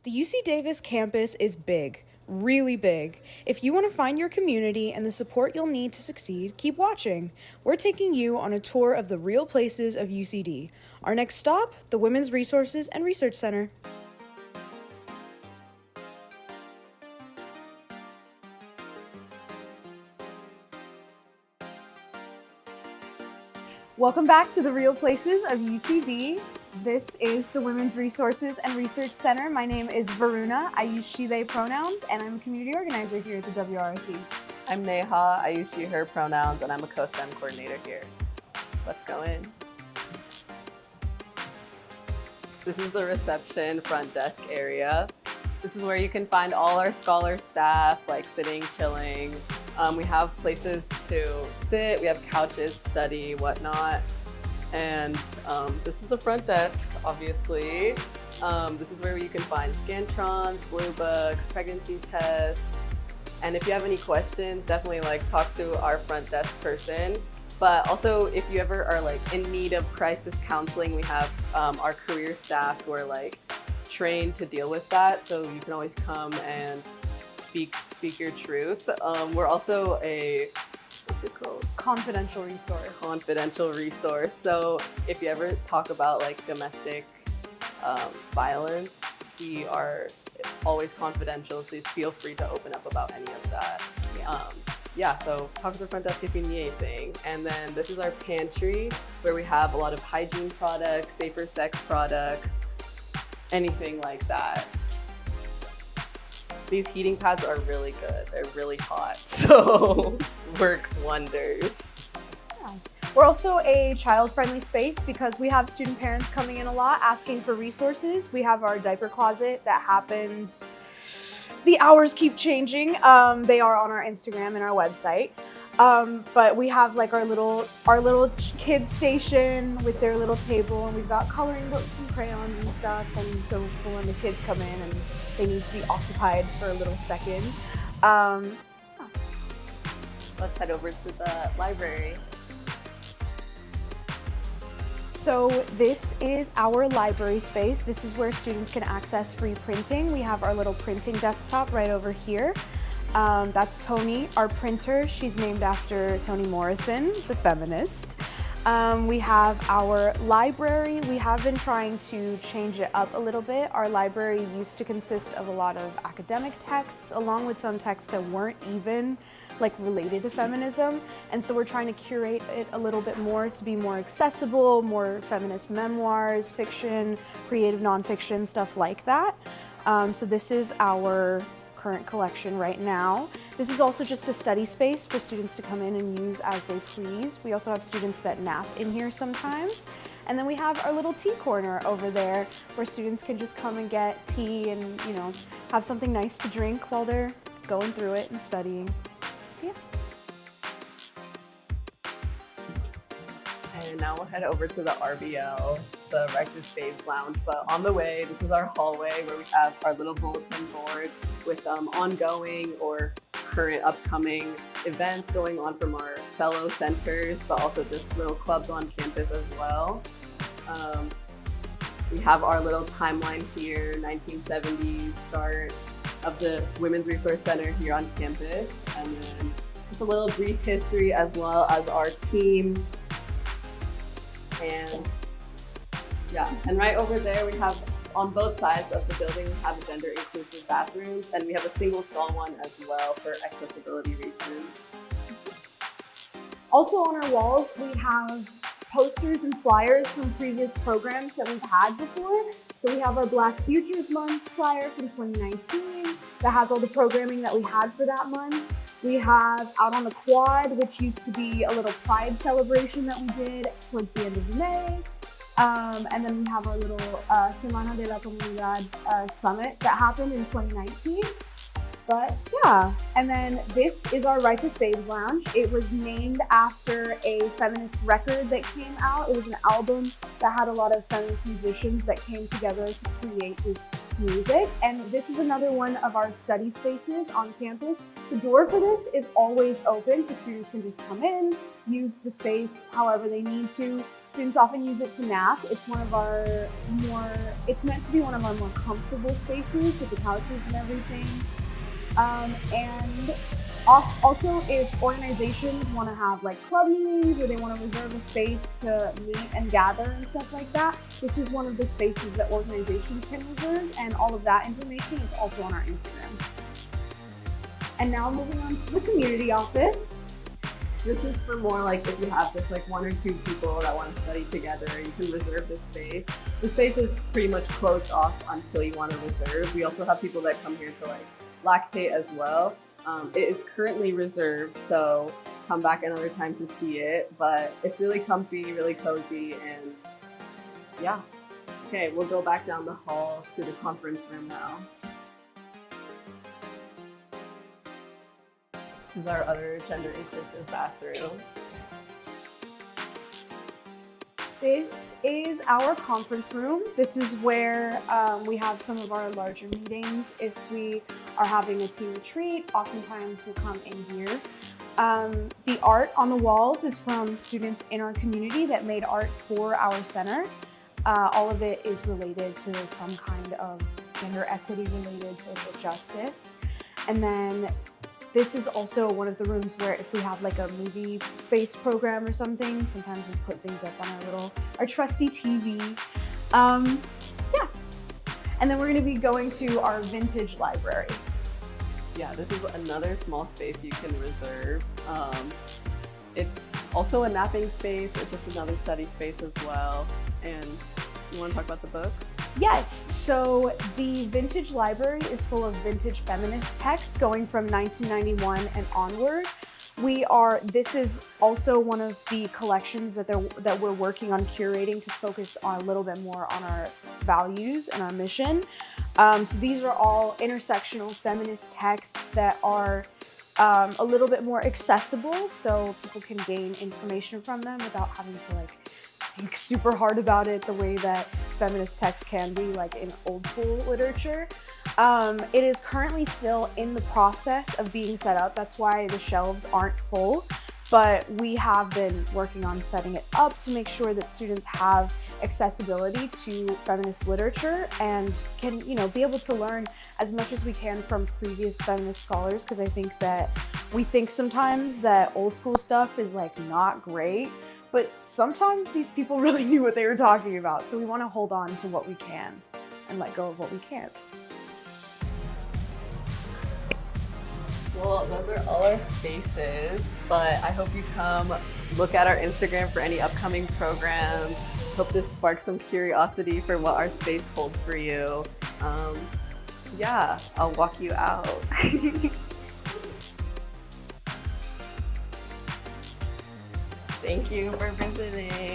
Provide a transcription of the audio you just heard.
The UC Davis campus is big, really big. If you want to find your community and the support you'll need to succeed, keep watching. We're taking you on a tour of the Real Places of UCD. Our next stop, the Women's Resources and Research Center. Welcome back to the Real Places of UCD. This is the Women's Resources and Research Center. My name is Varuna. I use she, they pronouns, and I'm a community organizer here at the WRRC. I'm Neha. I use she, her pronouns, and I'm a co-STEM coordinator here. Let's go in. This is the reception front desk area. This is where you can find all our scholar staff, like sitting, chilling. We have places to sit, we have couches, study, whatnot. And this is the front desk, obviously. This is where you can find Scantrons, Blue Books, pregnancy tests. And if you have any questions, definitely talk to our front desk person. But also, if you ever are in need of crisis counseling, we have our career staff who are trained to deal with that. So you can always come and speak your truth. We're also a, what's it called? Confidential resource. Confidential resource. So if you ever talk about domestic violence, we are always confidential. So feel free to open up about any of that. So talk to the front desk if you need anything. And then this is our pantry where we have a lot of hygiene products, safer sex products, anything like that. These heating pads are really good. They're really hot, so work wonders. Yeah. We're also a child-friendly space because we have student parents coming in a lot asking for resources. We have our diaper closet that happens. The hours keep changing. They are on our Instagram and our website. But we have our little kids station with their little table, and we've got coloring books and crayons and stuff. And so for when the kids come in and they need to be occupied for a little second. Let's head over to the library. So this is our library space. This is where students can access free printing. We have our little printing desktop right over here. That's Toni, our printer. She's named after Toni Morrison, the feminist. We have our library. We have been trying to change it up a little bit. Our library used to consist of a lot of academic texts, along with some texts that weren't even related to feminism. And so we're trying to curate it a little bit more to be more accessible, more feminist memoirs, fiction, creative nonfiction, stuff like that. So this is our current collection right now. This is also just a study space for students to come in and use as they please. We also have students that nap in here sometimes. And then we have our little tea corner over there where students can just come and get tea and, have something nice to drink while they're going through it and studying. Yeah. And now we'll head over to the RBL, the Rector's Babes Lounge. But on the way, this is our hallway where we have our little bulletin board with ongoing or current upcoming events going on from our fellow centers, but also just little clubs on campus as well. We have our little timeline here, 1970s start of the Women's Resource Center here on campus. And then just a little brief history as well as our team. And right over there we have, on both sides of the building, we have gender inclusive bathrooms, and we have a single stall one as well for accessibility reasons. Also on our walls, we have posters and flyers from previous programs that we've had before. So we have our Black Futures Month flyer from 2019 that has all the programming that we had for that month. We have Out on the Quad, which used to be a little Pride celebration that we did towards the end of May. And then we have our little Semana de la Comunidad summit that happened in 2019. But yeah, and then this is our Righteous Babes Lounge. It was named after a feminist record that came out. It was an album that had a lot of feminist musicians that came together to create this music. And this is another one of our study spaces on campus. The door for this is always open, so students can just come in, use the space however they need to. Students often use it to nap. It's meant to be one of our more comfortable spaces with the couches and everything. And also, if organizations want to have like club meetings or they want to reserve a space to meet and gather and stuff like that, this is one of the spaces that organizations can reserve, and all of that information is also on our Instagram. And now moving on to the community office. This is for more like if you have just like 1 or 2 people that want to study together, you can reserve this space. The space is pretty much closed off until you want to reserve. We also have people that come here to like lactate as well. It is currently reserved, so come back another time to see it, but it's really comfy, really cozy, and yeah. Okay, we'll go back down the hall to the conference room now. This is our other gender inclusive bathroom. This is our conference room. This is where we have some of our larger meetings. If we are having a team retreat, oftentimes we'll come in here. The art on the walls is from students in our community that made art for our center. All of it is related to some kind of gender equity related social justice. And then this is also one of the rooms where if we have like a movie-based program or something, sometimes we put things up on our trusty TV. Yeah. And then we're gonna be going to our vintage library. Yeah, this is another small space you can reserve. It's also a napping space. It's just another study space as well. And you want to talk about the books? Yes, so the vintage library is full of vintage feminist texts going from 1991 and onward. This is also one of the collections that we're working on curating to focus on a little bit more on our values and our mission. So these are all intersectional feminist texts that are a little bit more accessible, so people can gain information from them without having to like think super hard about it the way that feminist texts can be like in old school literature. It is currently still in the process of being set up. That's why the shelves aren't full, but we have been working on setting it up to make sure that students have accessibility to feminist literature and can, be able to learn as much as we can from previous feminist scholars, because I think that we think sometimes that old school stuff is like not great, but sometimes these people really knew what they were talking about. So we want to hold on to what we can and let go of what we can't. Well, those are all our spaces, but I hope you come look at our Instagram for any upcoming programs. Hope this sparks some curiosity for what our space holds for you. Yeah, I'll walk you out. Thank you for visiting.